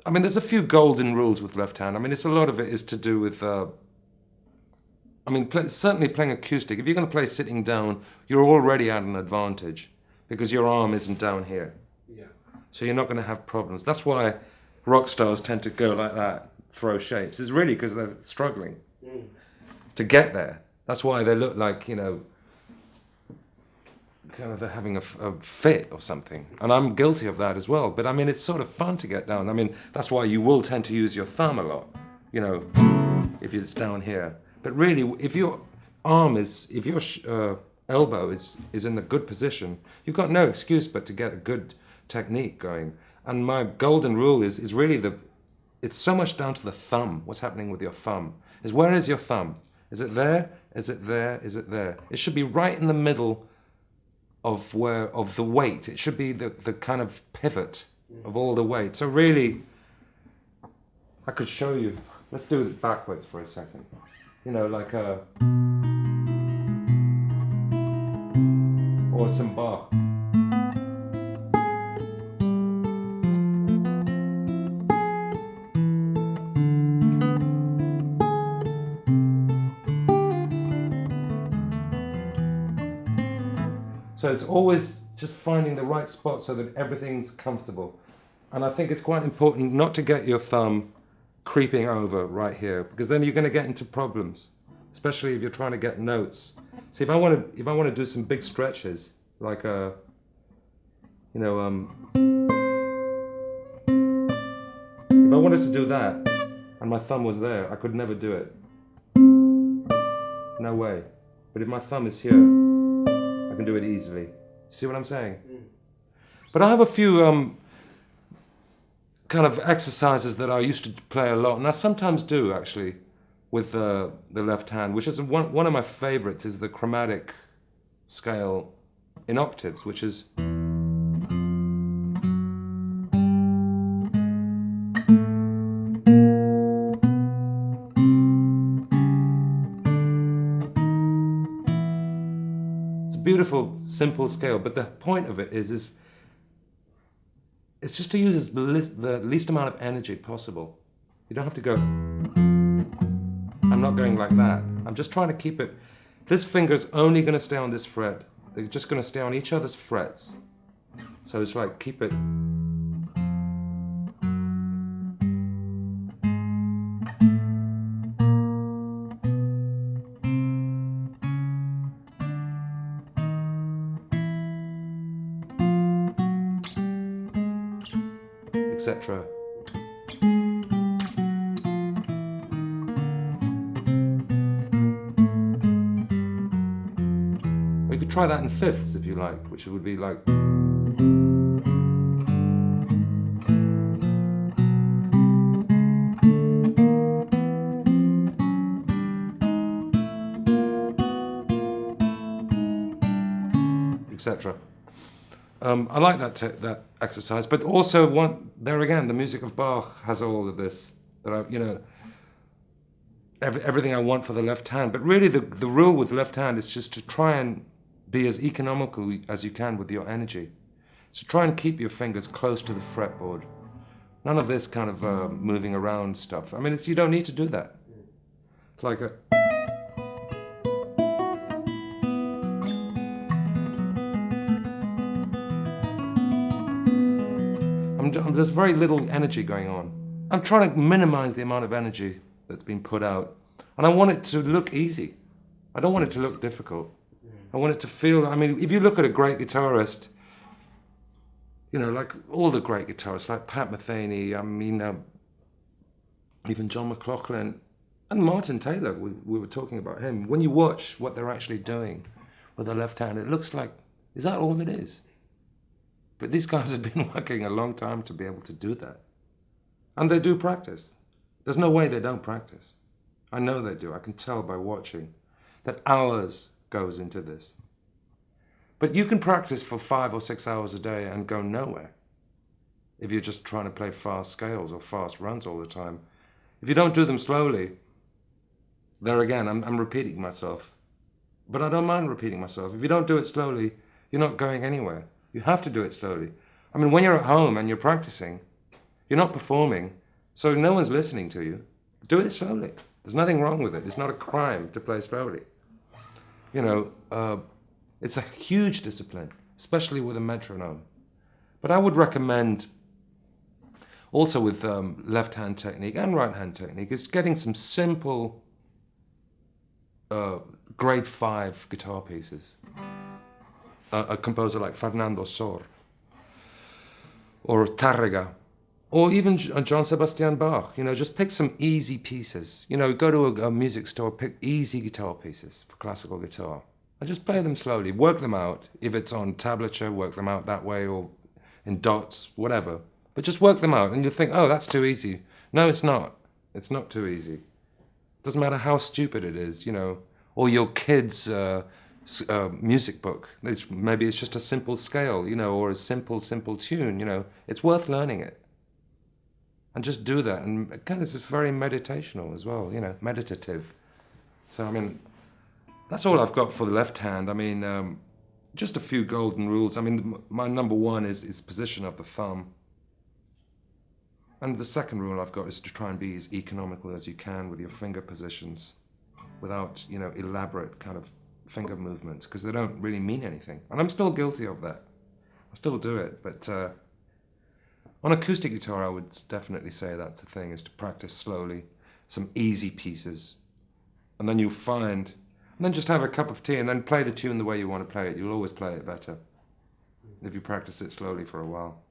I mean, there's a few golden rules with left hand. I mean, it's a lot of it is to do with, I mean, certainly playing acoustic. If you're going to play sitting down, you're already at an advantage because your arm isn't down here. Yeah. So you're not going to have problems. That's why rock stars tend to go like that, throw shapes. It's really because they're struggling to get there. That's why they look like, you know, kind of they're having a fit or something. And I'm guilty of that as well. But I mean, it's sort of fun to get down. I mean, that's why you will tend to use your thumb a lot, you know, if it's down here. But really, if your arm is, if your elbow is in the good position, you've got no excuse but to get a good technique going. And my golden rule is really it's so much down to the thumb, what's happening with your thumb. Is where is your thumb? Is it there? Is it there? Is it there? It should be right in the middle of the weight. It should be the kind of pivot of all the weight. So really, I could show you. Let's do it backwards for a second. You know, like or some Bach. So it's always just finding the right spot so that everything's comfortable. And I think it's quite important not to get your thumb creeping over right here, because then you're going to get into problems, especially if you're trying to get notes. See, if I want to do some big stretches, like you know, if I wanted to do that and my thumb was there, I could never do it. No way. But if my thumb is here, I can do it easily. See what I'm saying? But I have a few kind of exercises that I used to play a lot, and I sometimes do actually with the left hand, which is one of my favorites is the chromatic scale in octaves, which is beautiful, simple scale, but the point of it is it's just to use the least amount of energy possible. You don't have to go, I'm not going like that. I'm just trying to keep it, this finger's only going to stay on this fret. They're just going to stay on each other's frets. So it's like, keep it. Etc. You could try that in fifths if you like, which would be like. Etc. I like that exercise, but also there again, the music of Bach has all of this. That you know, everything I want for the left hand. But really, the rule with the left hand is just to try and be as economical as you can with your energy. So try and keep your fingers close to the fretboard. None of this kind of moving around stuff. I mean, you don't need to do that. It's like a. There's very little energy going on. I'm trying to minimize the amount of energy that's been put out. And I want it to look easy. I don't want it to look difficult. I want it to feel, I mean, if you look at a great guitarist, you know, like all the great guitarists, like Pat Metheny, I mean, even John McLaughlin, and Martin Taylor, we were talking about him. When you watch what they're actually doing with the left hand, it looks like, is that all it is? But these guys have been working a long time to be able to do that. And they do practice. There's no way they don't practice. I know they do. I can tell by watching that hours goes into this. But you can practice for 5 or 6 hours a day and go nowhere if you're just trying to play fast scales or fast runs all the time. If you don't do them slowly, there again, I'm repeating myself. But I don't mind repeating myself. If you don't do it slowly, you're not going anywhere. You have to do it slowly. I mean, when you're at home and you're practicing, You're not performing, so no one's listening to you. Do it slowly. There's nothing wrong with it. It's not a crime to play slowly. You know, it's a huge discipline, especially with a metronome. But I would recommend, also with left-hand technique and right-hand technique, is getting some simple grade 5 guitar pieces. A composer like Fernando Sor, or Tárrega, or even John Sebastian Bach. You know, just pick some easy pieces. You know, go to a music store, pick easy guitar pieces for classical guitar, and just play them slowly. Work them out. If it's on tablature, work them out that way, or in dots, whatever. But just work them out, and you'll think, oh, that's too easy. No, it's not. It's not too easy. Doesn't matter how stupid it is, you know, or your kid's music book. Maybe it's just a simple scale, you know, or a simple tune, you know. It's worth learning it. And just do that. And again, it's very meditational as well, you know, meditative. So, I mean, that's all I've got for the left hand. I mean, just a few golden rules. I mean, my number one is position of the thumb. And the second rule I've got is to try and be as economical as you can with your finger positions without, you know, elaborate kind of finger movements, because they don't really mean anything. And I'm still guilty of that. I still do it, but on acoustic guitar I would definitely say that's the thing, is to practice slowly, some easy pieces. And then you'll find, and then just have a cup of tea and then play the tune the way you want to play it. You'll always play it better if you practice it slowly for a while.